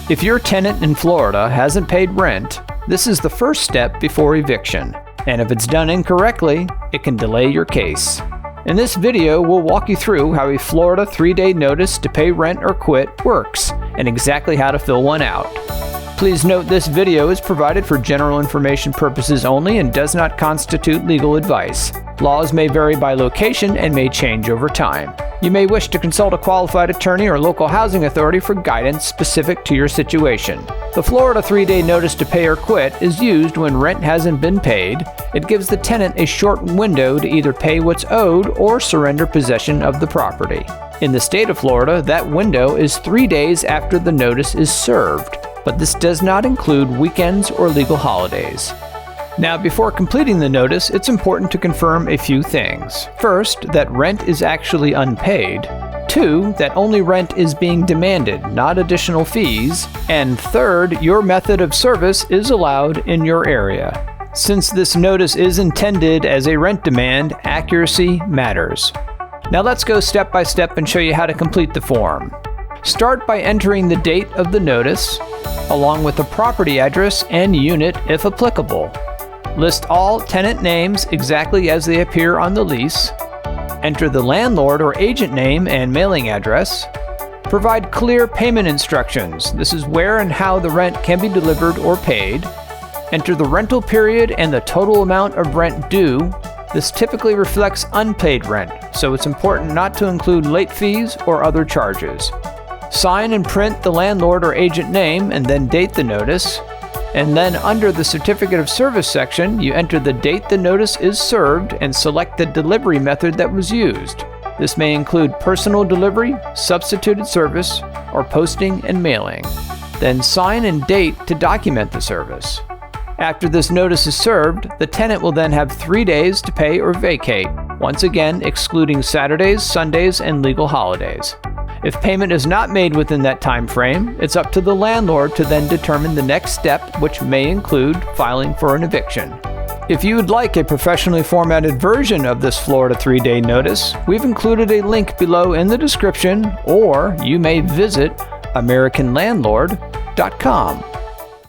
If your tenant in Florida hasn't paid rent, this is the first step before eviction, and if it's done incorrectly, it can delay your case. In this video, we'll walk you through how a Florida 3-day notice to pay rent or quit works, and exactly how to fill one out. Please note this video is provided for general information purposes only and does not constitute legal advice. Laws may vary by location and may change over time. You may wish to consult a qualified attorney or local housing authority for guidance specific to your situation. The Florida 3-day notice to pay or quit is used when rent hasn't been paid. It gives the tenant a short window to either pay what's owed or surrender possession of the property. In the state of Florida, that window is 3 days after the notice is served, but this does not include weekends or legal holidays. Now, before completing the notice, it's important to confirm a few things. First, that rent is actually unpaid. 2, that only rent is being demanded, not additional fees. And third, your method of service is allowed in your area. Since this notice is intended as a rent demand, accuracy matters. Now let's go step by step and show you how to complete the form. Start by entering the date of the notice, along with the property address and unit if applicable. List all tenant names exactly as they appear on the lease. Enter the landlord or agent name and mailing address. Provide clear payment instructions. This is where and how the rent can be delivered or paid. Enter the rental period and the total amount of rent due. This typically reflects unpaid rent, so it's important not to include late fees or other charges. Sign and print the landlord or agent name and then date the notice. And then under the Certificate of Service section, you enter the date the notice is served and select the delivery method that was used. This may include personal delivery, substituted service, or posting and mailing. Then sign and date to document the service. After this notice is served, the tenant will then have 3 days to pay or vacate, once again excluding Saturdays, Sundays, and legal holidays. If payment is not made within that time frame, it's up to the landlord to then determine the next step, which may include filing for an eviction. If you would like a professionally formatted version of this Florida 3-day notice, we've included a link below in the description, or you may visit AmericanLandlord.com.